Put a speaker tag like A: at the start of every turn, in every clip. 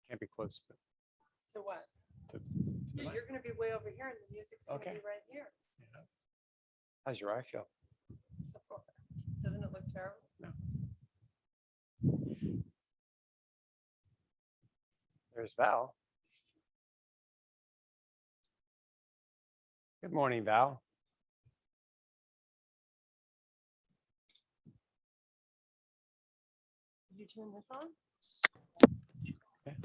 A: Can't be close
B: To what?
A: to
B: You're gonna be way over here and the music's gonna
A: Okay.
B: be right here.
A: yeah. How's your eye feel?
B: So, doesn't it look terrible?
A: No. There's Val. Good morning, Val.
B: Did you turn this on?
A: Okay.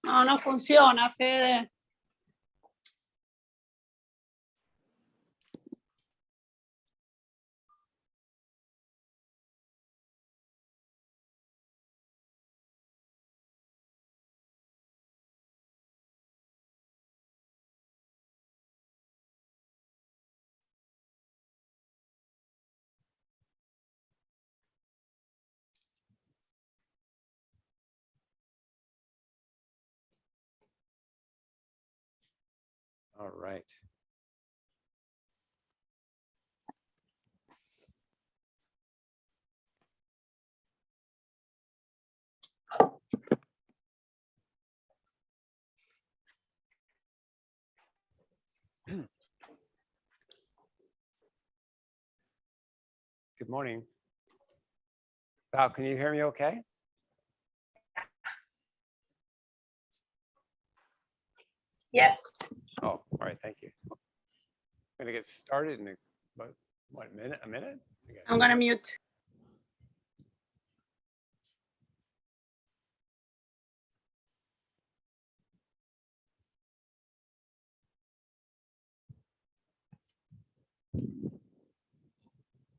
C: No, no funciona, Fede.
A: All right. Good morning. Val, can you hear me okay?
C: Yes.
A: Oh, all right, thank you. I'm gonna get started in about, what, a minute? Okay.
C: I'm gonna mute.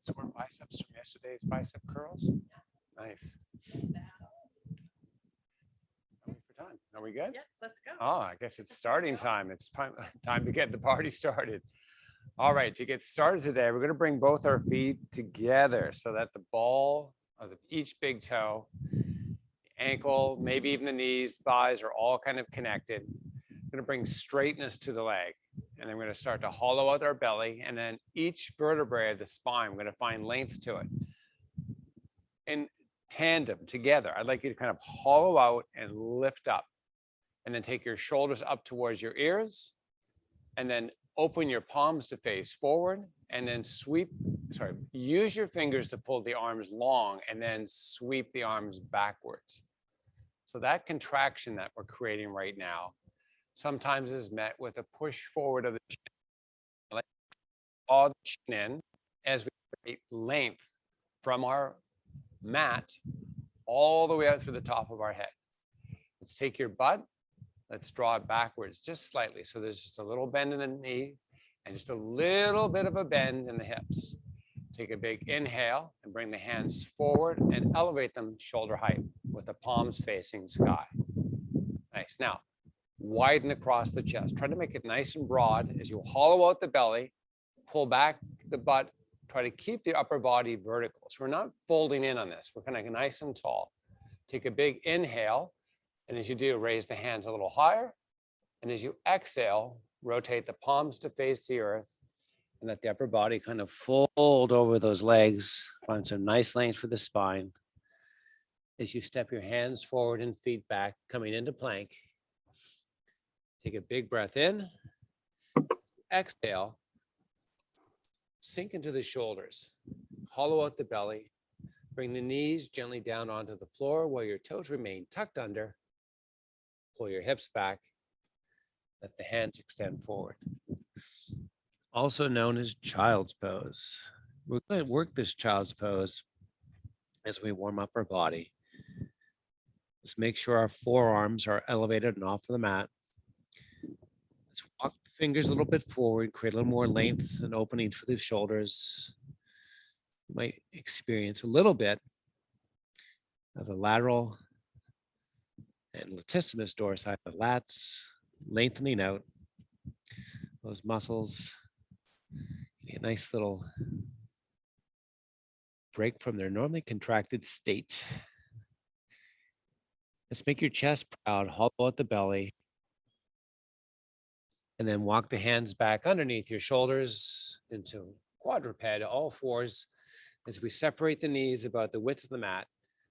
A: Sore biceps from yesterday's bicep curls. Nice. For time. Are we good?
B: Yeah, let's go.
A: Oh, I guess it's starting time. It's time to get the party started. All right, to get started today, we're going to bring both our feet together so that the ball of each big toe, ankle, maybe even the knees, thighs are all kind of connected. I'm going to bring straightness to the leg. And then we're going to start to hollow out our belly. And then each vertebrae of the spine, we're going to find length to it. In tandem, together, I'd like you to kind of hollow out and lift up. And then take your shoulders up towards your ears. And then open your palms to face forward. And then use your fingers to pull the arms long and then sweep the arms backwards. So that contraction that we're creating right now sometimes is met with a push forward of the chin. Like all the chin in as we create length from our mat all the way out through the top of our head. Let's take your butt. Let's draw it backwards just slightly. So there's just a little bend in the knee and just a little bit of a bend in the hips. Take a big inhale and bring the hands forward and elevate them shoulder height with the palms facing sky. Nice. Now, widen across the chest. Try to make it nice and broad as you hollow out the belly, pull back the butt, try to keep the upper body vertical. So we're not folding in on this. We're kind of nice and tall. Take a big inhale. And as you do, raise the hands a little higher. And as you exhale, rotate the palms to face the earth and let the upper body kind of fold over those legs. Find some nice length for the spine. As you step your hands forward and feet back, coming into plank. Take a big breath in. Exhale. Sink into the shoulders. Hollow out the belly. Bring the knees gently down onto the floor while your toes remain tucked under. Pull your hips back. Let the hands extend forward. Also known as child's pose. We're going to work this child's pose as we warm up our body. Let's make sure our forearms are elevated and off of the mat. Let's walk the fingers a little bit forward, create a little more length and opening for the shoulders. You might experience a little bit of the lateral and latissimus dorsi, the lats lengthening out. those muscles. A nice little break from their normally contracted state. Let's make your chest proud, hollow out the belly. And then walk the hands back underneath your shoulders into quadruped, all fours. As we separate the knees about the width of the mat,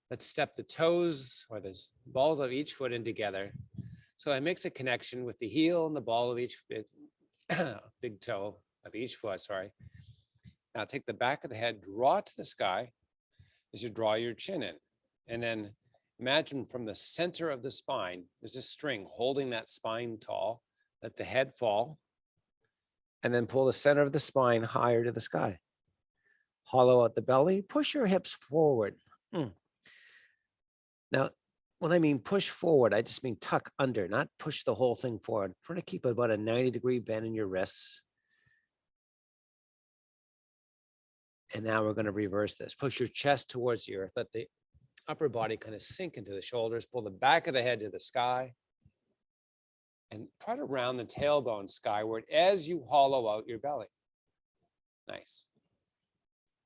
A: let's step the toes or the balls of each foot in together. So it makes a connection with the heel and the ball of each big toe of each foot, sorry. Now take the back of the head, draw it to the sky as you draw your chin in. And then imagine from the center of the spine, there's a string holding that spine tall. Let the head fall. And then pull the center of the spine higher to the sky. Hollow out the belly, push your hips forward. Now, when I mean push forward, I just mean tuck under, not push the whole thing forward. Try to keep about a 90-degree bend in your wrists. And now we're going to reverse this. Push your chest towards the earth. Let the upper body kind of sink into the shoulders. Pull the back of the head to the sky. And try to round the tailbone skyward as you hollow out your belly. Nice.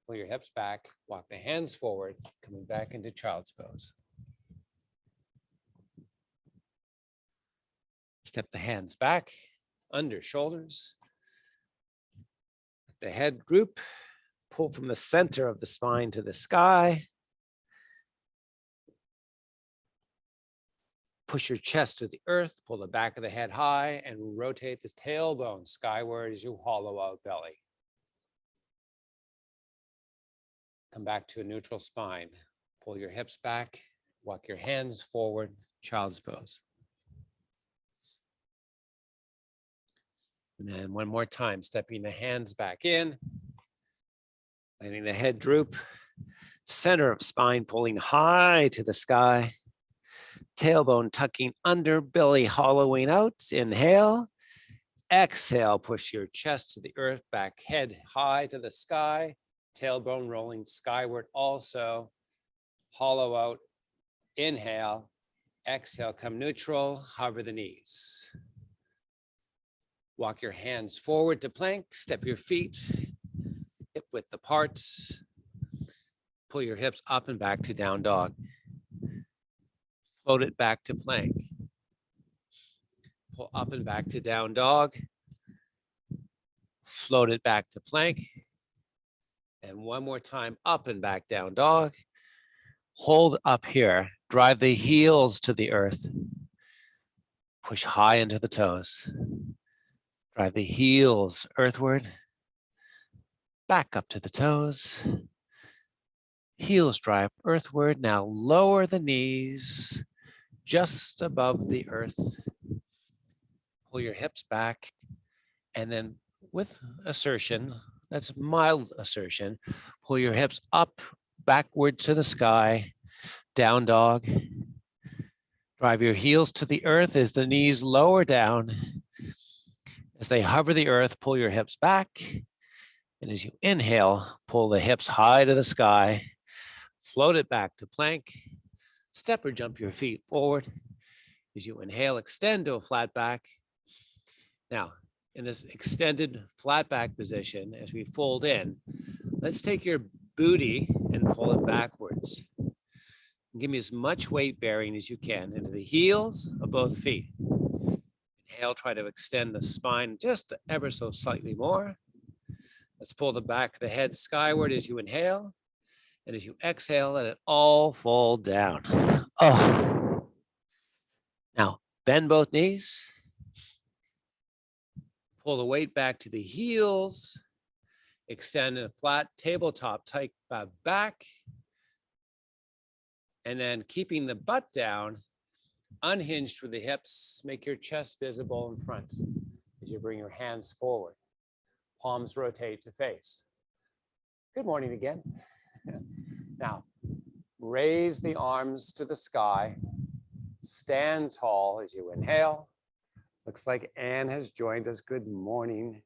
A: Pull your hips back. Walk the hands forward, coming back into child's pose. Step the hands back, under shoulders. Let the head droop. Pull from the center of the spine to the sky. Push your chest to the earth, pull the back of the head high, and rotate the tailbone skyward as you hollow out belly. Come back to a neutral spine. Pull your hips back, walk your hands forward, child's pose. And then one more time, stepping the hands back in. Letting the head droop, center of spine pulling high to the sky, tailbone tucking under, belly hollowing out. Inhale, exhale, push your chest to the earth, back head high to the sky, tailbone rolling skyward also, hollow out. Inhale, exhale, come neutral, hover the knees. Walk your hands forward to plank, step your feet hip width apart. Pull your hips up and back to down dog. Float it back to plank. Pull up and back to down dog. Float it back to plank. And one more time, up and back down dog. Hold up here. Drive the heels to the earth. Push high into the toes. Drive the heels earthward. Back up to the toes. Heels drive earthward. Now lower the knees just above the earth. Pull your hips back. And then with assertion, that's mild assertion, pull your hips up, backward to the sky, down dog. Drive your heels to the earth as the knees lower down. As they hover the earth, pull your hips back. And as you inhale, pull the hips high to the sky, float it back to plank, step or jump your feet forward. As you inhale, extend to a flat back. Now, in this extended flat back position, as we fold in, let's take your booty and pull it backwards. Give me as much weight bearing as you can into the heels of both feet. Inhale, try to extend the spine just ever so slightly more. Let's pull the back of the head skyward as you inhale. And as you exhale, let it all fall down. Oh. Now, bend both knees. Pull the weight back to the heels. Extend a flat tabletop type back. And then keeping the butt down, unhinged with the hips, make your chest visible in front as you bring your hands forward. Palms rotate to face. Good morning again. Now, raise the arms to the sky. Stand tall as you inhale. Looks like Anne has joined us. Good morning,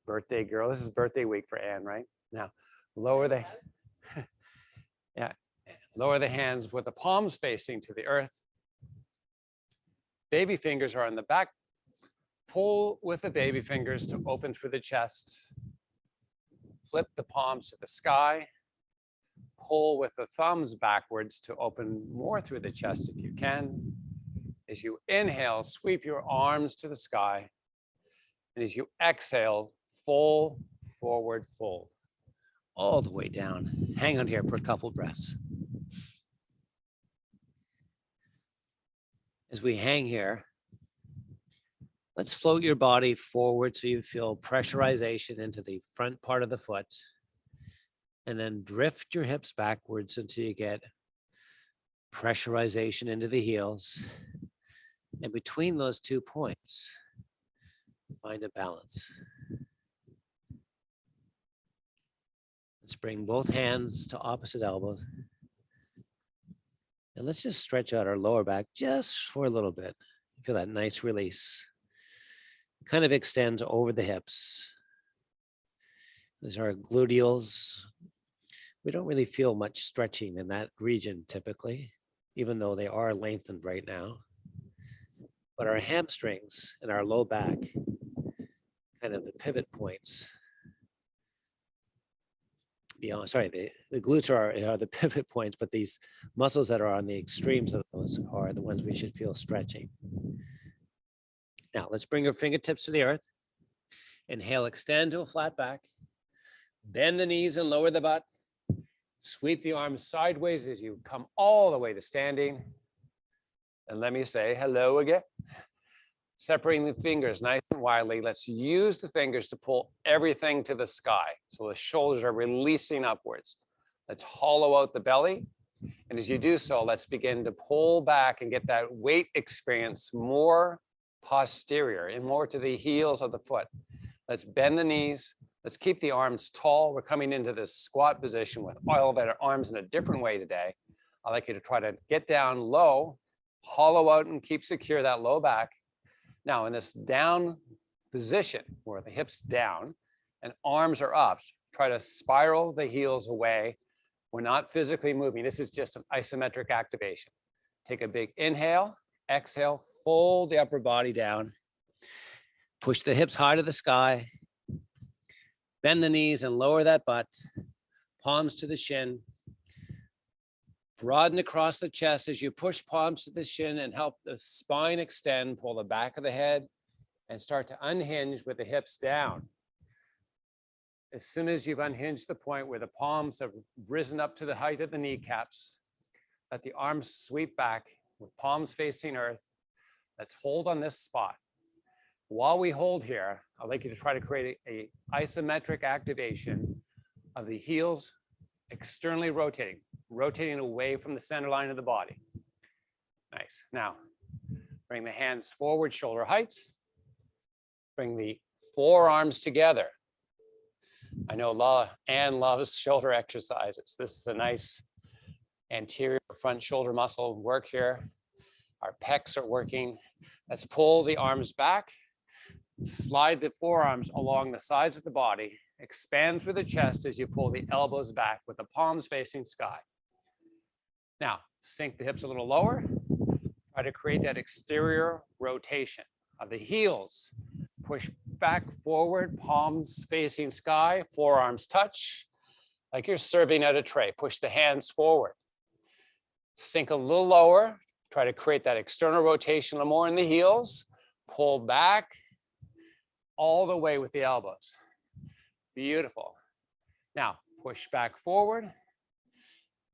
A: birthday girl. This is birthday week for Anne, right? Now, lower the lower the hands with the palms facing to the earth. Baby fingers are on the back Pull with the baby fingers to open through the chest. Flip the palms to the sky. Pull with the thumbs backwards to open more through the chest if you can. As you inhale, sweep your arms to the sky. And as you exhale, full forward fold. All the way down. Hang on here for a couple breaths. As we hang here, let's float your body forward so you feel pressurization into the front part of the foot. And then drift your hips backwards until you get pressurization into the heels. And between those 2 points, find a balance. Let's bring both hands to opposite elbows. And let's just stretch out our lower back just for a little bit. Feel that nice release. Kind of extends over the hips. These are our gluteals. We don't really feel much stretching in that region typically, even though they are lengthened right now. But our hamstrings and our low back, kind of the pivot points, beyond, sorry, the glutes are the pivot points, but these muscles that are on the extremes of those are the ones we should feel stretching. Now let's bring our fingertips to the earth. Inhale, extend to a flat back. Bend the knees and lower the butt. Sweep the arms sideways as you come all the way to standing. And let me say hello again. Separating the fingers nice and widely. Let's use the fingers to pull everything to the sky. So the shoulders are releasing upwards. Let's hollow out the belly. And as you do so, let's begin to pull back and get that weight experience more posterior and more to the heels of the foot. Let's bend the knees. Let's keep the arms tall. We're coming into this squat position with all of our arms in a different way today. I'd like you to try to get down low, hollow out and keep secure that low back. Now in this down position where the hips down and arms are up, try to spiral the heels away. We're not physically moving. This is just an isometric activation. Take a big inhale, exhale, fold the upper body down. Push the hips high to the sky. Bend the knees and lower that butt. Palms to the shin. Broaden across the chest as you push palms to the shin and help the spine extend. Pull the back of the head and start to unhinge with the hips down. As soon as you've unhinged the point where the palms have risen up to the height of the kneecaps, let the arms sweep back with palms facing earth. Let's hold on this spot. While we hold here, I'd like you to try to create a isometric activation of the heels externally rotating away from the center line of the body. Nice. Now, bring the hands forward, shoulder height. Bring the forearms together. I know Anne loves shoulder exercises. This is a nice anterior front shoulder muscle work here. Our pecs are working. Let's pull the arms back. Slide the forearms along the sides of the body. Expand through the chest as you pull the elbows back with the palms facing sky. Now, sink the hips a little lower. Try to create that exterior rotation of the heels. Push back forward, palms facing sky, forearms touch, like you're serving at a tray. Push the hands forward. Sink a little lower. Try to create that external rotation a little more in the heels. Pull back all the way with the elbows. Beautiful. Now, push back forward.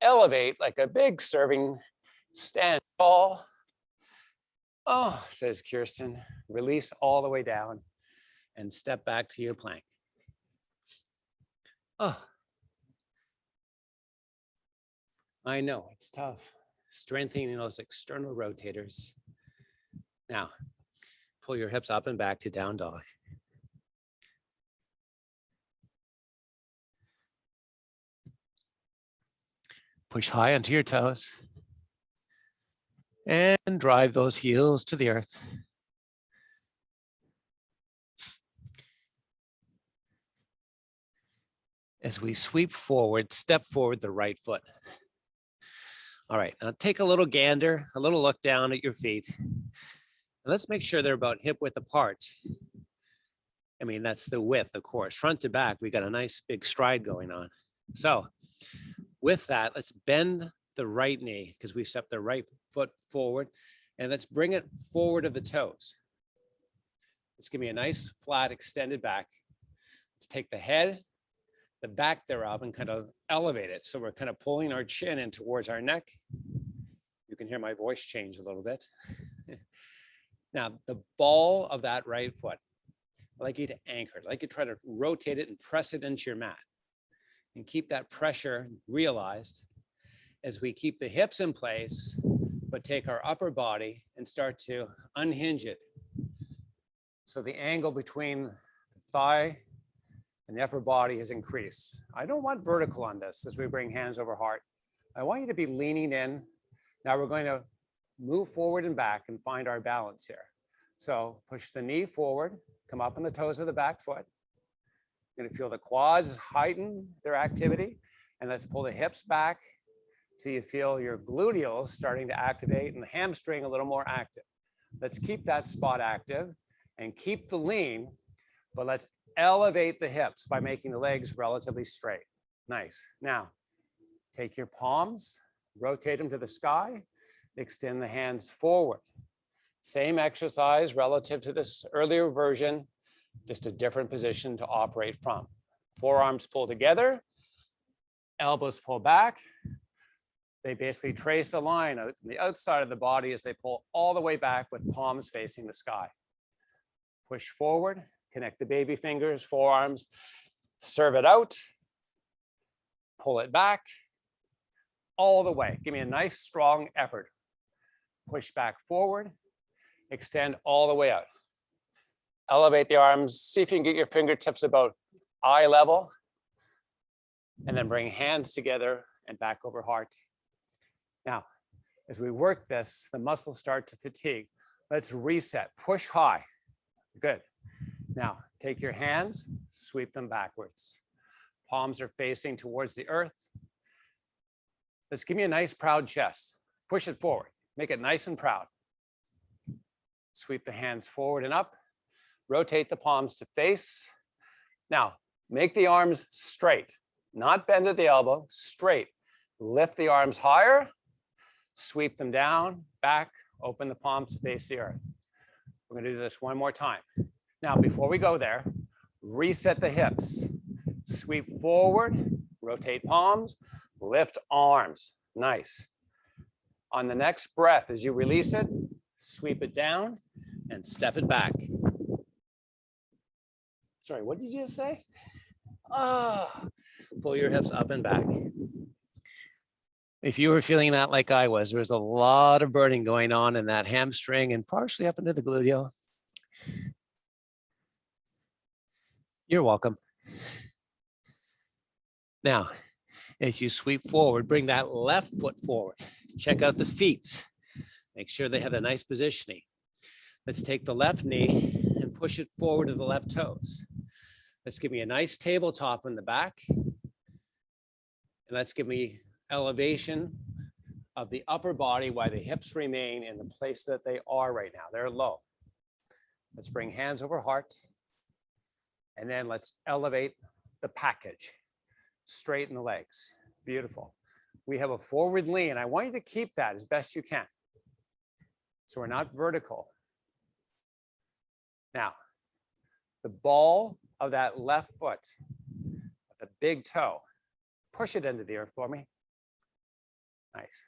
A: Elevate like a big serving, stand tall. Oh, says Kirsten. Release all the way down and step back to your plank. Oh, I know it's tough. Strengthening those external rotators. Now, pull your hips up and back to down dog. Push high onto your toes and drive those heels to the earth. As we sweep forward, step forward the right foot. All right, now take a little gander, a little look down at your feet. let's make sure they're about hip width apart. I mean, that's the width, of course. Front to back, we got a nice big stride going on. So with that, let's bend the right knee because we step the right foot forward, and let's bring it forward of the toes. Let's give me a nice flat extended back. Let's take the head, the back thereof, and kind of elevate it. So we're kind of pulling our chin in towards our neck. You can hear my voice change a little bit. Now, the ball of that right foot, I'd like you to anchor it. I'd like you to try to rotate it and press it into your mat. And keep that pressure realized as we keep the hips in place, but take our upper body and start to unhinge it. So the angle between the thigh and the upper body is increased. I don't want vertical on this as we bring hands over heart. I want you to be leaning in. Now we're going to move forward and back and find our balance here. So push the knee forward, come up on the toes of the back foot. You're gonna feel the quads heighten their activity, and let's pull the hips back till you feel your gluteals starting to activate and the hamstring a little more active. Let's keep that spot active and keep the lean, but let's elevate the hips by making the legs relatively straight. Nice. Now, take your palms, rotate them to the sky, extend the hands forward. Same exercise relative to this earlier version, just a different position to operate from. Forearms pull together, elbows pull back. They basically trace a line out from the outside of the body as they pull all the way back with palms facing the sky. Push forward, connect the baby fingers, forearms, serve it out, pull it back, all the way. Give me a nice strong effort. Push back forward, extend all the way out. Elevate the arms, see if you can get your fingertips about eye level, and then bring hands together and back over heart. Now, as we work this, the muscles start to fatigue. Let's reset, push high. Good. Now, take your hands, sweep them backwards. Palms are facing towards the earth. Let's give me a nice proud chest. Push it forward, make it nice and proud. Sweep the hands forward and up. Rotate the palms to face. Now, make the arms straight, not bend at the elbow, straight. Lift the arms higher, sweep them down, back, open the palms to face the earth. We're gonna do this one more time. Now, before we go there, reset the hips. Sweep forward, rotate palms, lift arms. Nice. On the next breath, as you release it, sweep it down and step it back. Sorry, what did you just say? Ah, pull your hips up and back. If you were feeling that like I was, there was a lot of burning going on in that hamstring and partially up into the gluteal. You're welcome. Now, as you sweep forward, bring that left foot forward. Check out the feet. Make sure they have a nice positioning. Let's take the left knee and push it forward to the left toes. Let's give me a nice tabletop in the back. And let's give me elevation of the upper body while the hips remain in the place that they are right now. They're low. Let's bring hands over heart. And then let's elevate the package. Straighten the legs. Beautiful. We have a forward lean. I want you to keep that as best you can. So we're not vertical. Now, the ball of that left foot, the big toe, push it into the earth for me. Nice.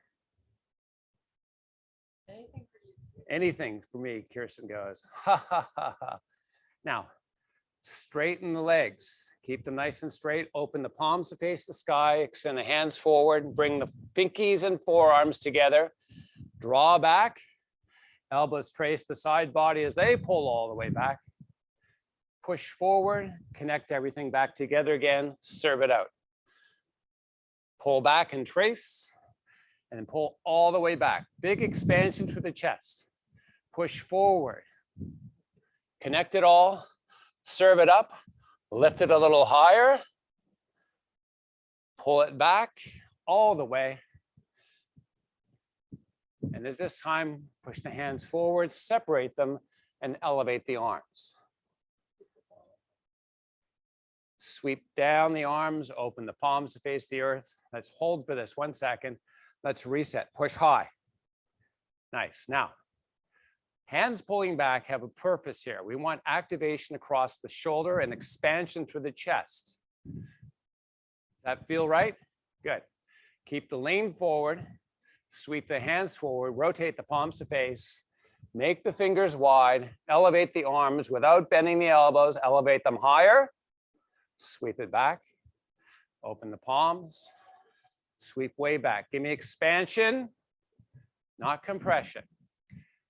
B: Anything for you.
A: Anything for me, Kirsten goes. Ha, ha, ha, ha. Now, straighten the legs. Keep them nice and straight. Open the palms to face the sky. Extend the hands forward. Bring the pinkies and forearms together. Draw back. Elbows trace the side body as they pull all the way back. Push forward. Connect everything back together again. Serve it out. Pull back and trace. And then pull all the way back. Big expansion through the chest. Push forward. Connect it all. Serve it up. Lift it a little higher. Pull it back all the way. And as this time, push the hands forward, separate them, and elevate the arms. Sweep down the arms, open the palms to face the earth. Let's hold for this 1 second. Let's reset, push high. Nice. Now, hands pulling back have a purpose here. We want activation across the shoulder and expansion through the chest. Does that feel right? Good. Keep the lean forward, sweep the hands forward, rotate the palms to face, make the fingers wide, elevate the arms without bending the elbows, elevate them higher, sweep it back, open the palms, sweep way back. Give me expansion, not compression.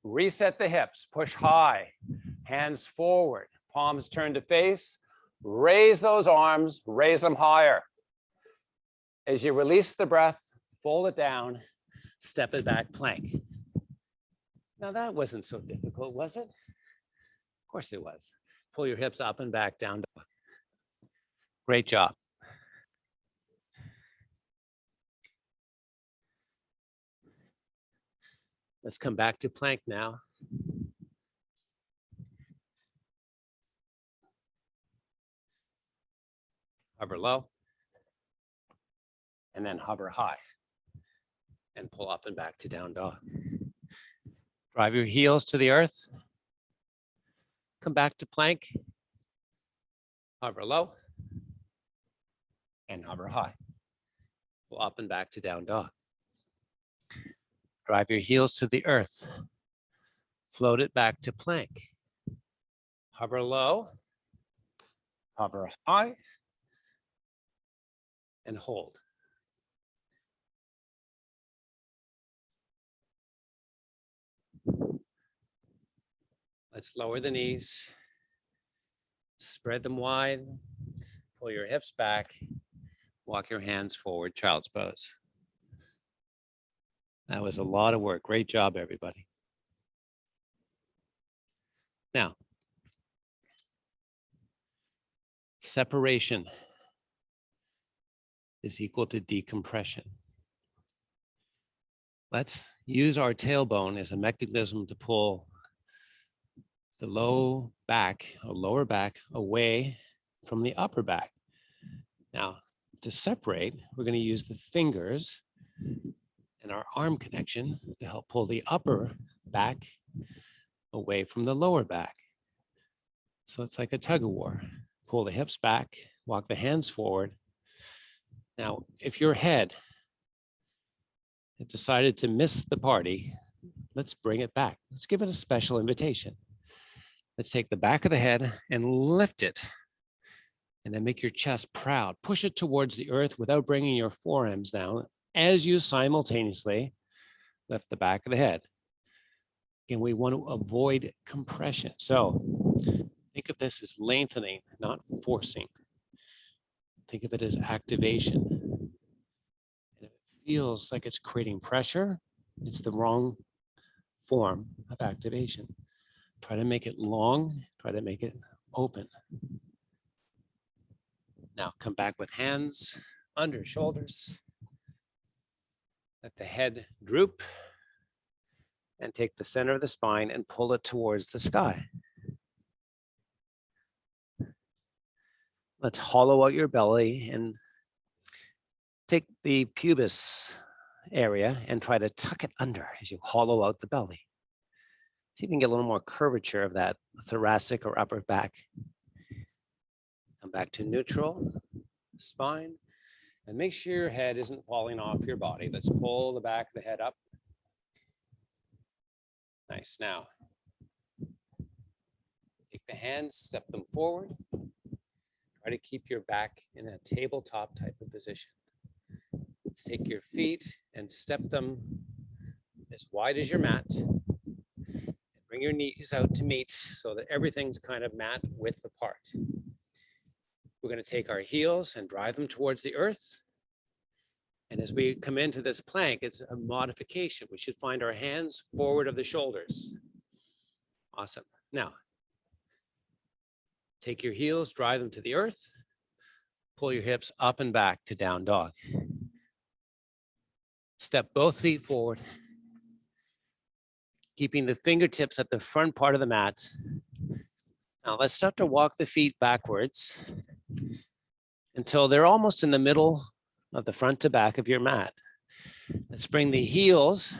A: Reset the hips, push high, hands forward, palms turn to face, raise those arms, raise them higher. As you release the breath, fold it down, step it back, plank. Now that wasn't so difficult, was it? Of course it was. Pull your hips up and back, down dog. Great job. Let's come back to plank now. Hover low. And then hover high. And pull up and back to down dog. Drive your heels to the earth. Come back to plank. Hover low. And hover high. Pull up and back to down dog. Drive your heels to the earth. Float it back to plank. Hover low. Hover high. And hold. Let's lower the knees. Spread them wide. Pull your hips back. Walk your hands forward, child's pose. That was a lot of work. Great job, everybody. Now, separation is equal to decompression. Let's use our tailbone as a mechanism to pull the low back or lower back away from the upper back. Now, to separate, we're going to use the fingers and our arm connection to help pull the upper back away from the lower back. So it's like a tug of war. Pull the hips back, walk the hands forward. Now, if your head had decided to miss the party, let's bring it back. Let's give it a special invitation. Let's take the back of the head and lift it. And then make your chest proud. Push it towards the earth without bringing your forearms down as you simultaneously lift the back of the head. Again, we want to avoid compression. So think of this as lengthening, not forcing. Think of it as activation. And if it feels like it's creating pressure, it's the wrong form of activation. Try to make it long, try to make it open. Now come back with hands under shoulders. Let the head droop and take the center of the spine and pull it towards the sky. Let's hollow out your belly and take the pubis area and try to tuck it under as you hollow out the belly. See if you can get a little more curvature of that thoracic or upper back. Come back to neutral spine and make sure your head isn't falling off your body. Let's pull the back of the head up. Nice. Now, take the hands, step them forward. Try to keep your back in a tabletop type of position. Let's take your feet and step them as wide as your mat. Bring your knees out to meet so that everything's kind of mat width apart. We're going to take our heels and drive them towards the earth. And as we come into this plank, it's a modification. We should find our hands forward of the shoulders. Awesome. Now, take your heels, drive them to the earth. Pull your hips up and back to down dog. Step both feet forward. keeping the fingertips at the front part of the mat. Now let's start to walk the feet backwards until they're almost in the middle of the front to back of your mat. Let's bring the heels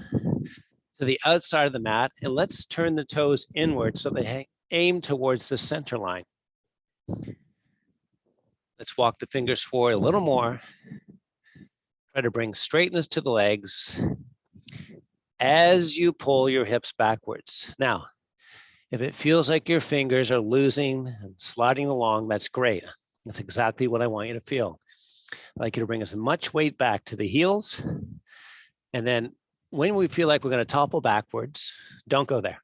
A: to the outside of the mat and let's turn the toes inward so they aim towards the center line. Let's walk the fingers forward a little more. Try to bring straightness to the legs as you pull your hips backwards. Now, if it feels like your fingers are losing and sliding along, that's great. That's exactly what I want you to feel. I'd like you to bring as much weight back to the heels. And then when we feel like we're going to topple backwards, don't go there.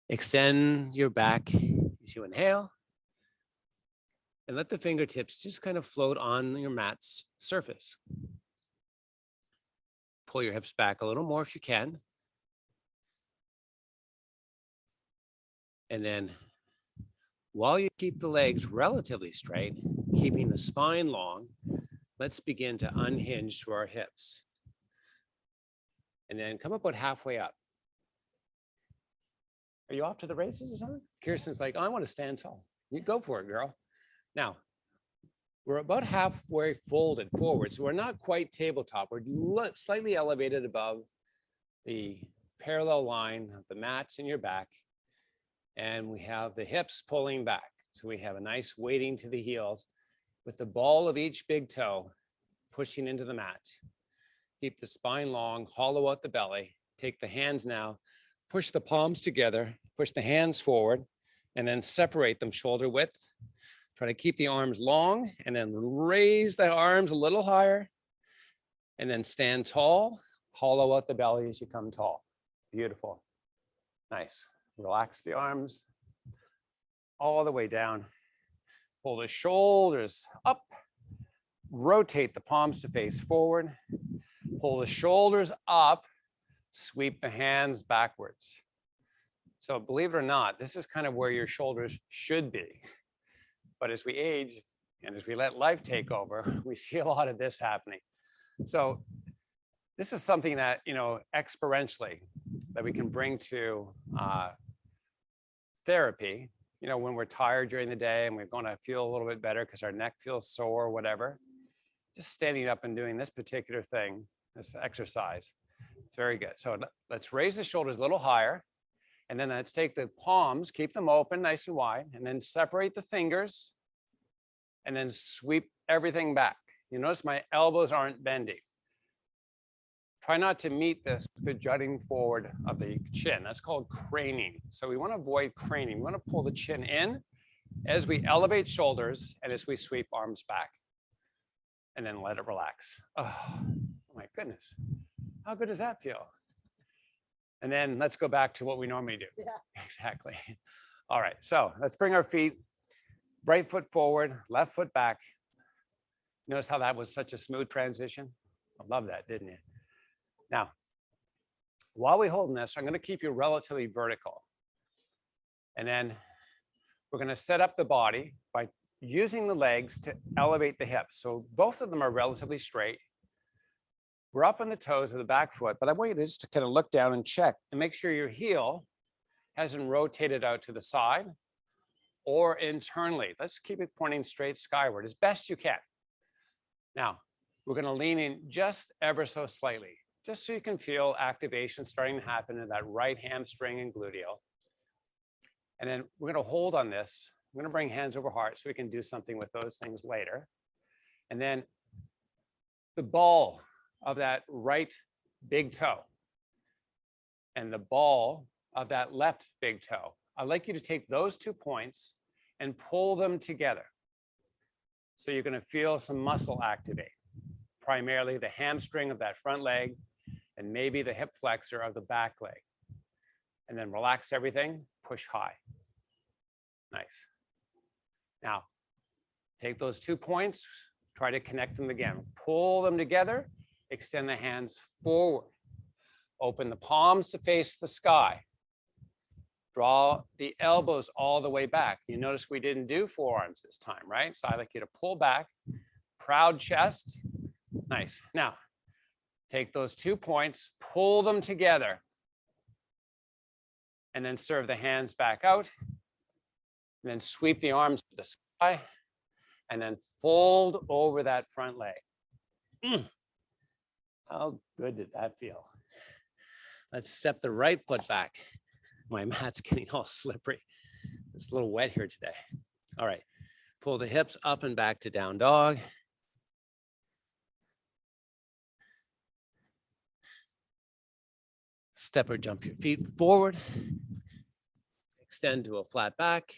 A: Extend your back as you inhale. And let the fingertips just kind of float on your mat's surface. Pull your hips back a little more if you can. And then while you keep the legs relatively straight, keeping the spine long, let's begin to unhinge through our hips. And then come about halfway up. Are you off to the races or something? Kirsten's like, oh, I want to stand tall. You go for it, girl. Now, we're about halfway folded forward, so we're not quite tabletop. We're slightly elevated above the parallel line of the mats in your back. And we have the hips pulling back. So we have a nice weighting to the heels with the ball of each big toe pushing into the mat. Keep the spine long, hollow out the belly. Take the hands now, push the palms together, push the hands forward, and then separate them shoulder width. Try to keep the arms long and then raise the arms a little higher and then stand tall, hollow out the belly as you come tall. Beautiful. Nice. Relax the arms all the way down. Pull the shoulders up. Rotate the palms to face forward. Pull the shoulders up. Sweep the hands backwards. So believe it or not, this is kind of where your shoulders should be. But as we age and as we let life take over, we see a lot of this happening. So this is something that, experientially that we can bring to therapy, when we're tired during the day and we're going to feel a little bit better because our neck feels sore or whatever, just standing up and doing this particular thing, this exercise, it's very good. So let's raise the shoulders a little higher. And then let's take the palms, keep them open nice and wide, and then separate the fingers and then sweep everything back. You notice my elbows aren't bending. Try not to meet this with the jutting forward of the chin. That's called craning. So we want to avoid craning. We want to pull the chin in as we elevate shoulders and as we sweep arms back. And then let it relax. Oh my goodness. How good does that feel? And then let's go back to what we normally do.
B: Yeah.
A: Exactly. All right, so let's bring our feet, right foot forward, left foot back. Notice how that was such a smooth transition? I love that, didn't you? Now, while we're holding this, I'm going to keep you relatively vertical. And then we're going to set up the body by using the legs to elevate the hips. So both of them are relatively straight. We're up on the toes of the back foot, but I want you to just kind of look down and check and make sure your heel hasn't rotated out to the side or internally. Let's keep it pointing straight skyward as best you can. Now, we're going to lean in just ever so slightly, just so you can feel activation starting to happen in that right hamstring and gluteal. And then we're going to hold on this. I'm going to bring hands over heart so we can do something with those things later. And then the ball of that right big toe and the ball of that left big toe. I'd like you to take those 2 points and pull them together. So you're going to feel some muscle activate, primarily the hamstring of that front leg and maybe the hip flexor of the back leg. And then relax everything, push high. Nice. Now, take those 2 points, try to connect them again. Pull them together. Extend the hands forward. Open the palms to face the sky. Draw the elbows all the way back. You notice we didn't do forearms this time, right? So I'd like you to pull back, proud chest. Nice. Now, take those 2 points, pull them together. And then serve the hands back out. And then sweep the arms to the sky. And then fold over that front leg. How good did that feel? Let's step the right foot back. My mat's getting all slippery. It's a little wet here today. All right, pull the hips up and back to down dog. Step or jump your feet forward. Extend to a flat back.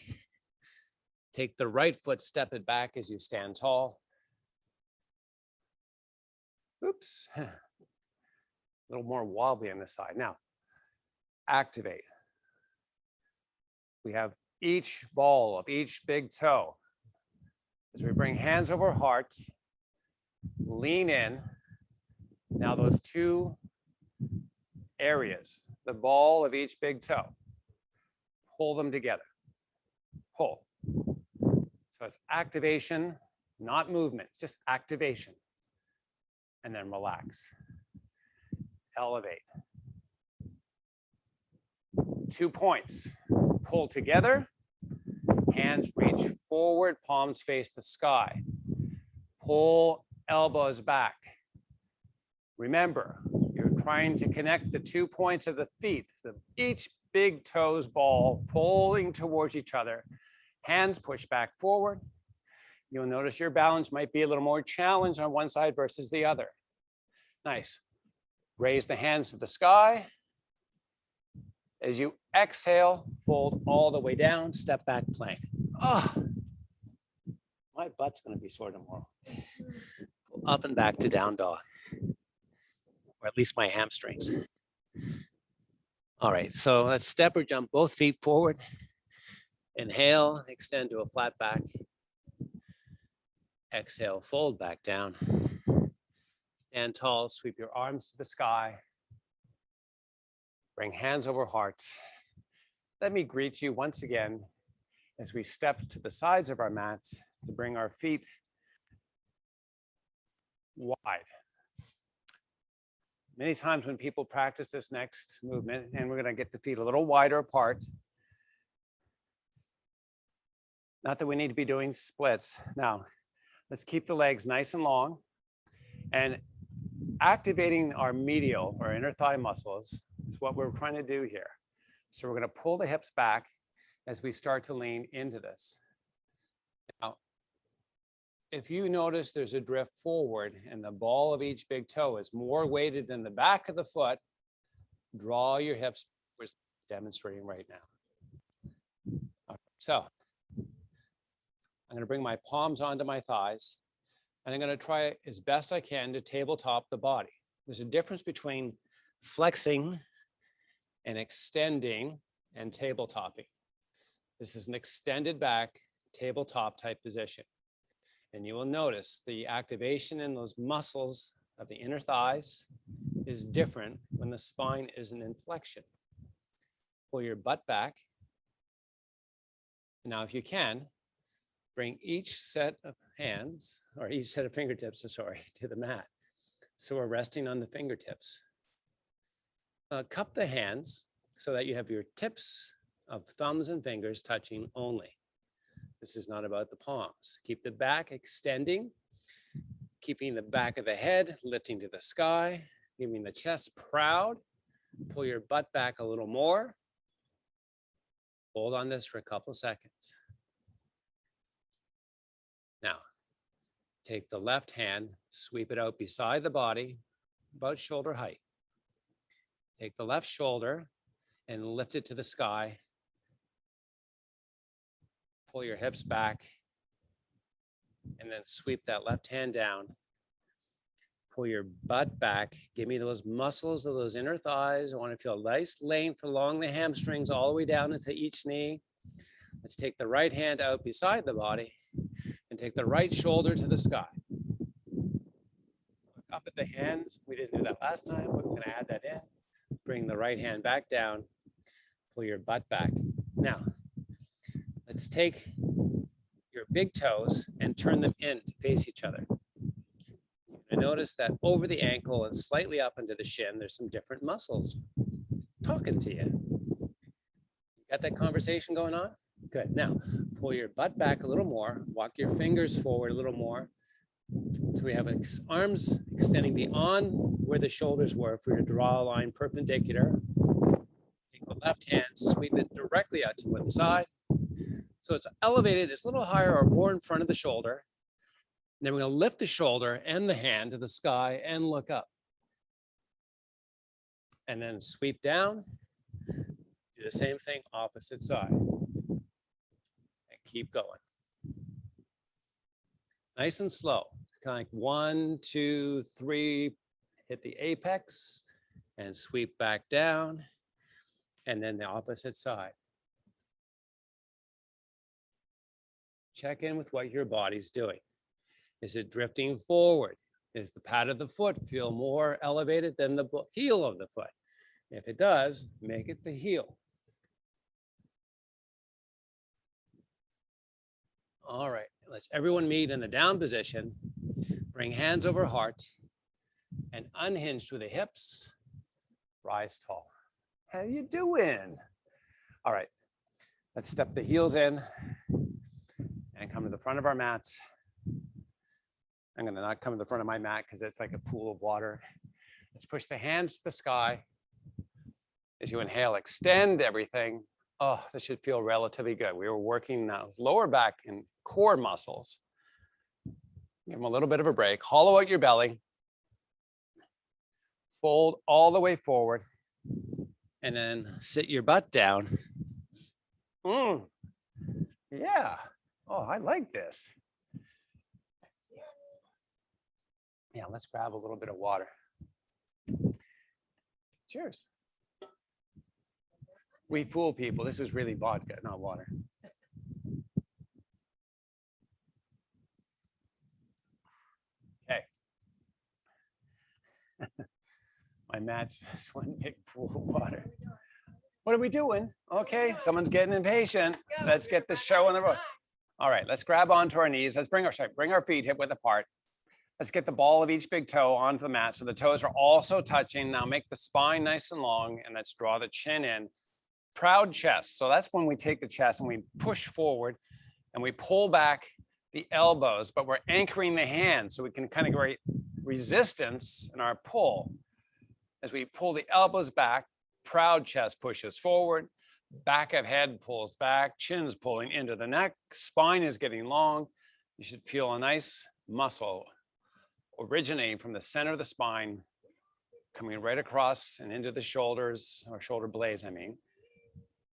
A: Take the right foot, step it back as you stand tall. Oops. A little more wobbly on this side. Now, activate. We have each ball of each big toe. As we bring hands over heart, lean in. Now those two areas, the ball of each big toe, pull them together. Pull. So it's activation, not movement, it's just activation. And then relax. Elevate. 2 points. Pull together. Hands reach forward, palms face the sky. Pull elbows back. Remember, you're trying to connect the 2 points of the feet, each big toes ball pulling towards each other. Hands push back forward. You'll notice your balance might be a little more challenged on one side versus the other. Nice. Raise the hands to the sky. As you exhale, fold all the way down, step back plank. Oh, my butt's gonna be sore tomorrow. Up and back to down dog, or at least my hamstrings. All right, so let's step or jump both feet forward. Inhale, extend to a flat back. Exhale, fold back down. Stand tall, sweep your arms to the sky. Bring hands over heart. Let me greet you once again as we step to the sides of our mats to bring our feet wide. Many times when people practice this next movement, and we're going to get the feet a little wider apart. Not that we need to be doing splits. Now, let's keep the legs nice and long and activating our medial or inner thigh muscles is what we're trying to do here. So we're going to pull the hips back as we start to lean into this. Now, if you notice there's a drift forward and the ball of each big toe is more weighted than the back of the foot, draw your hips, we're demonstrating right now. All right, so I'm going to bring my palms onto my thighs, and I'm going to try as best I can to tabletop the body. There's a difference between flexing and extending and tabletopping. This is an extended back tabletop type position. And you will notice the activation in those muscles of the inner thighs is different when the spine isn't in flexion. Pull your butt back. Now, if you can, bring each set of hands, or each set of fingertips, to the mat. So we're resting on the fingertips. Cup the hands so that you have your tips of thumbs and fingers touching only. This is not about the palms. Keep the back extending, keeping the back of the head lifting to the sky, giving the chest proud. Pull your butt back a little more. Hold on this for a couple of seconds. Now, take the left hand, sweep it out beside the body, about shoulder height. Take the left shoulder and lift it to the sky. Pull your hips back and then sweep that left hand down. Pull your butt back. Give me those muscles of those inner thighs. I want to feel a nice length along the hamstrings all the way down into each knee. Let's take the right hand out beside the body and take the right shoulder to the sky. Look up at the hands. We didn't do that last time. We're going to add that in. Bring the right hand back down. Pull your butt back. Now, let's take your big toes and turn them in to face each other. And notice that over the ankle and slightly up into the shin, there's some different muscles talking to you. Got that conversation going on? Good. Now, pull your butt back a little more. Walk your fingers forward a little more. So we have arms extending beyond where the shoulders were. If we were to draw a line perpendicular, take the left hand, sweep it directly out to the side. So it's elevated, it's a little higher or more in front of the shoulder. And then we're going to lift the shoulder and the hand to the sky and look up. And then sweep down. Do the same thing, opposite side. And keep going. Nice and slow. Kind of like 1, 2, 3, hit the apex and sweep back down. And then the opposite side. Check in with what your body's doing. Is it drifting forward? Is the pad of the foot feel more elevated than the heel of the foot? If it does, make it the heel. All right, let's everyone meet in the down position. Bring hands over heart and unhinge through the hips. Rise tall. How you doing? All right, let's step the heels in and come to the front of our mats. I'm gonna not come to the front of my mat because it's like a pool of water. Let's push the hands to the sky. As you inhale, extend everything. Oh, this should feel relatively good. We were working now lower back and core muscles. Give them a little bit of a break. Hollow out your belly. Fold all the way forward. And then sit your butt down. Yeah. Oh, I like this. Yeah, let's grab a little bit of water. Cheers. We fool people. This is really vodka, not water. Okay. My mat's just one big pool of water. What are we doing? Okay, someone's getting impatient. Let's get the show on the road. All right, let's grab onto our knees. Let's bring our feet hip width apart. Let's get the ball of each big toe onto the mat so the toes are also touching. Now make the spine nice and long and let's draw the chin in. Proud chest. So that's when we take the chest and we push forward and we pull back the elbows, but we're anchoring the hands so we can kind of create resistance in our pull. As we pull the elbows back, proud chest pushes forward, back of head pulls back, chin's pulling into the neck, spine is getting long. You should feel a nice muscle originating from the center of the spine, coming right across and into the shoulders, or shoulder blades, I mean.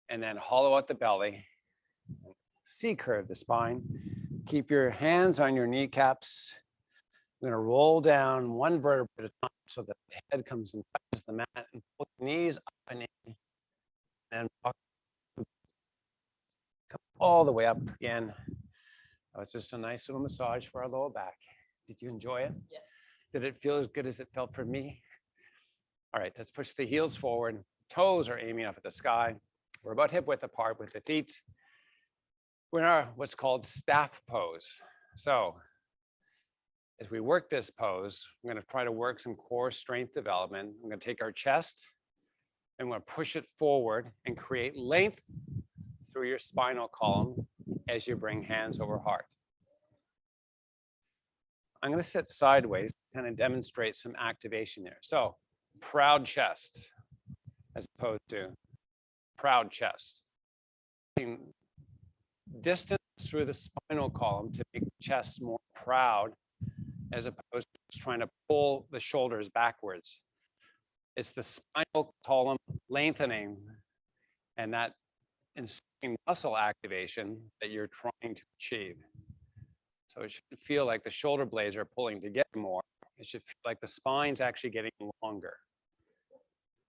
A: And then hollow out the belly, C-curve the spine. Keep your hands on your kneecaps. We're gonna roll down one vertebra at a time so that the head comes and touches the mat and pull the knees up and in. And come all the way up again. Oh, it's just a nice little massage for our lower back. Did you enjoy it?
B: Yes.
A: Did it feel as good as it felt for me? All right, let's push the heels forward. Toes are aiming up at the sky. We're about hip width apart with the feet. We're in our what's called staff pose. So as we work this pose, we're going to try to work some core strength development. I'm going to take our chest and we're going to push it forward and create length through your spinal column as you bring hands over heart. I'm going to sit sideways, kind of demonstrate some activation there. So proud chest as opposed to proud chest. Distance through the spinal column to make the chest more proud as opposed to just trying to pull the shoulders backwards. It's the spinal column lengthening and that ensuing muscle activation that you're trying to achieve. So it should feel like the shoulder blades are pulling together more. It should feel like the spine's actually getting longer.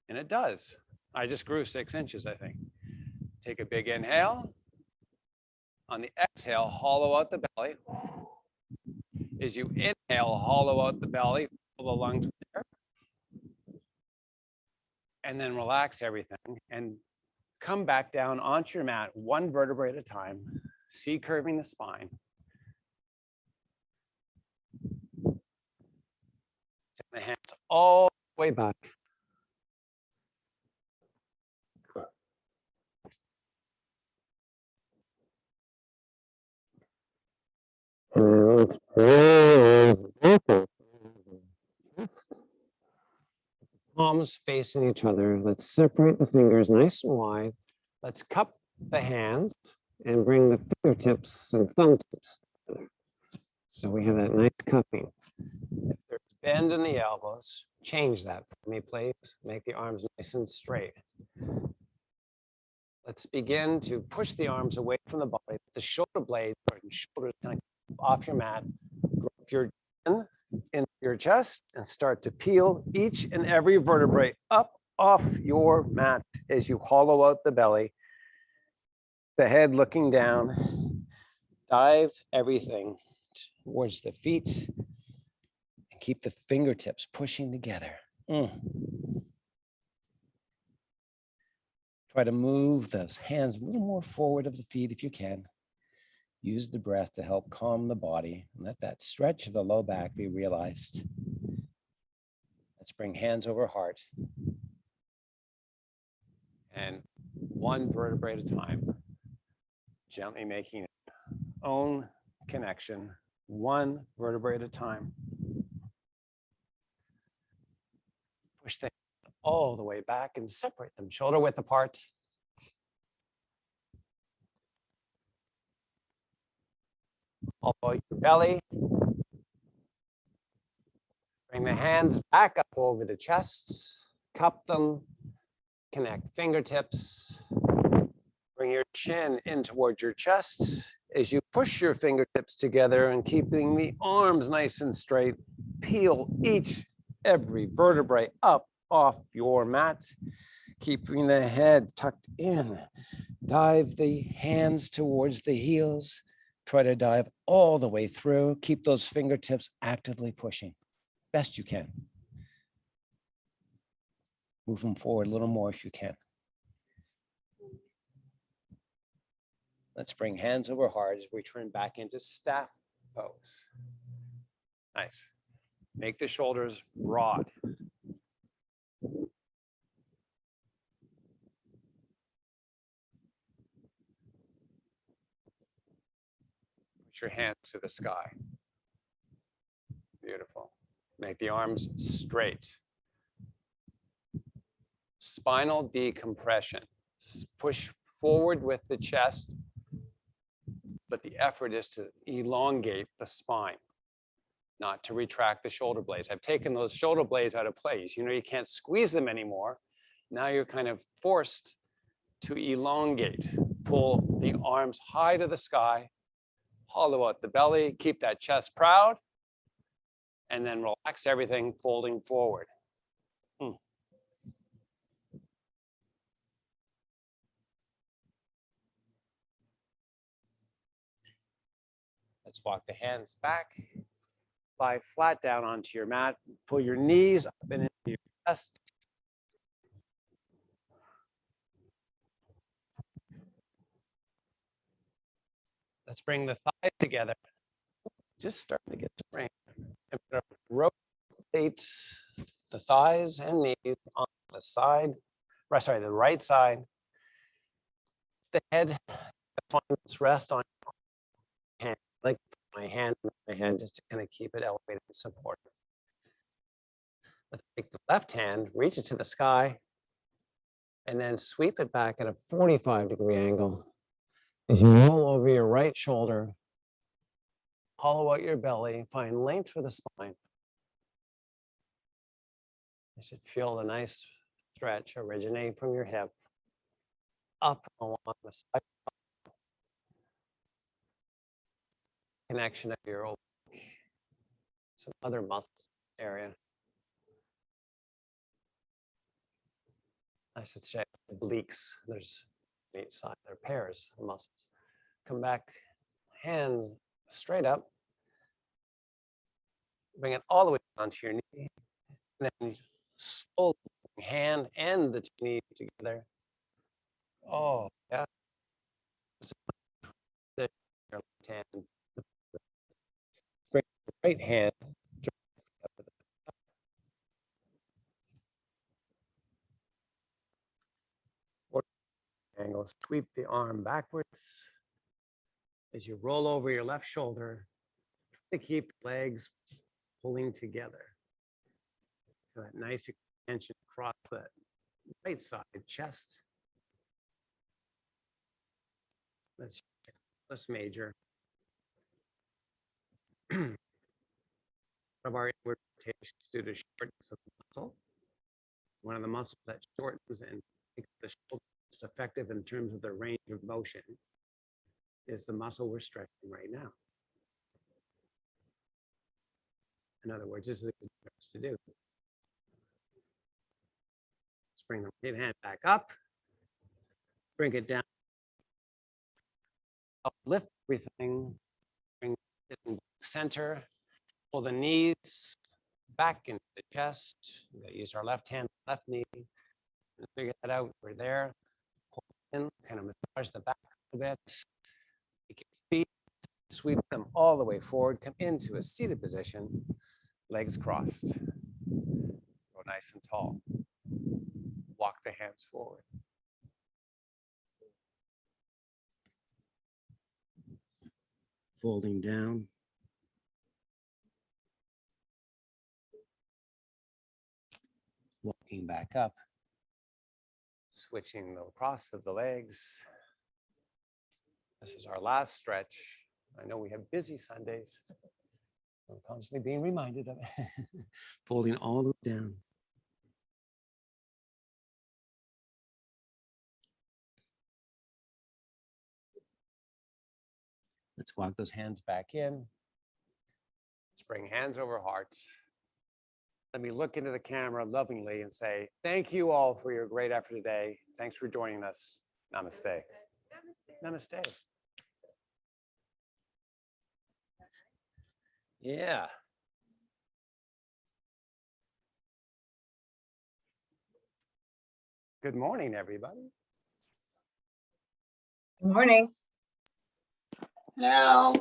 A: And it does. I just grew 6 inches, I think. Take a big inhale. On the exhale, hollow out the belly. As you inhale, hollow out the belly, fill the lungs with air. And then relax everything and come back down onto your mat, one vertebra at a time, C-curving the spine. Take the hands all the way back. let's bring palms facing each other. Let's separate the fingers nice and wide. Let's cup the hands and bring the fingertips and thumb tips together. So we have that nice cupping. If there's bend in the elbows, change that for me, please. Make the arms nice and straight. Let's begin to push the arms away from the body. The shoulder blades or shoulders kind of off your mat. Drop your chin into your chest and start to peel each and every vertebrae up off your mat as you hollow out the belly. The head looking down. Dive everything towards the feet and keep the fingertips pushing together. Try to move those hands a little more forward of the feet if you can. Use the breath to help calm the body and let that stretch of the low back be realized. Let's bring hands over heart. And one vertebrae at a time, gently making its own connection, one vertebrae at a time. Push the hand all the way back and separate them shoulder width apart. Elbow your belly. Bring the hands back up over the chest, cup them, connect fingertips. Bring your chin in towards your chest. As you push your fingertips together and keeping the arms nice and straight, peel every vertebrae up off your mat, keeping the head tucked in. Dive the hands towards the heels. Try to dive all the way through. Keep those fingertips actively pushing, best you can. Move them forward a little more if you can. Let's bring hands over heart as we turn back into staff pose. Nice. Make the shoulders broad. Put your hands to the sky. Beautiful. Make the arms straight. Spinal decompression. Push forward with the chest, but the effort is to elongate the spine, not to retract the shoulder blades. I've taken those shoulder blades out of place. You know, you can't squeeze them anymore. Now you're kind of forced to elongate. Pull the arms high to the sky, hollow out the belly, keep that chest proud, and then relax everything, folding forward. Let's walk the hands back. Lie flat down onto your mat. Pull your knees up and into your chest. Let's bring the thighs together. Just starting to get to rain. And rotate the thighs and knees on the side, the right side. The head finds rest on your hand, like my hand just to kind of keep it elevated and support. Let's take the left hand, reach it to the sky, and then sweep it back at a 45-degree angle. As you roll over your right shoulder, hollow out your belly, find length for the spine. You should feel the nice stretch originate from your hip, up along the side. Connection of your oblique, some other muscles area. I should say obliques. There's each side. They're pairs of muscles. Come back, hands straight up. Bring it all the way onto your knee. And then slowly bring hand and the knee together. Oh, yeah. Your left hand. Bring the right hand. Angle, sweep the arm backwards. As you roll over your left shoulder, to keep legs pulling together. So that nice extension across the right side, chest. Let's major. Of our inward rotation due to shortness of the muscle. One of the muscles that shortens and makes the shoulder most effective in terms of the range of motion is the muscle we're stretching right now. In other words, this is a good stretch to do. Let's bring the right hand back up, bring it down, uplift everything, bring it in center, pull the knees back into the chest. We gotta use our left hand, left knee, and figure that out. We're there. Pull in, kind of massage the back a bit. Take your feet, sweep them all the way forward. Come into a seated position, legs crossed. Go nice and tall. Walk the hands forward. Folding down. Walking back up. Switching the cross of the legs. This is our last stretch. I know we have busy Sundays. I'm constantly being reminded of it. Folding all the way down. Let's walk those hands back in. Let's bring hands over hearts. Let me look into the camera lovingly and say, thank you all for your great effort today. Thanks for joining us. Namaste. Namaste. Yeah. Good morning, everybody.
C: Good morning. Hello.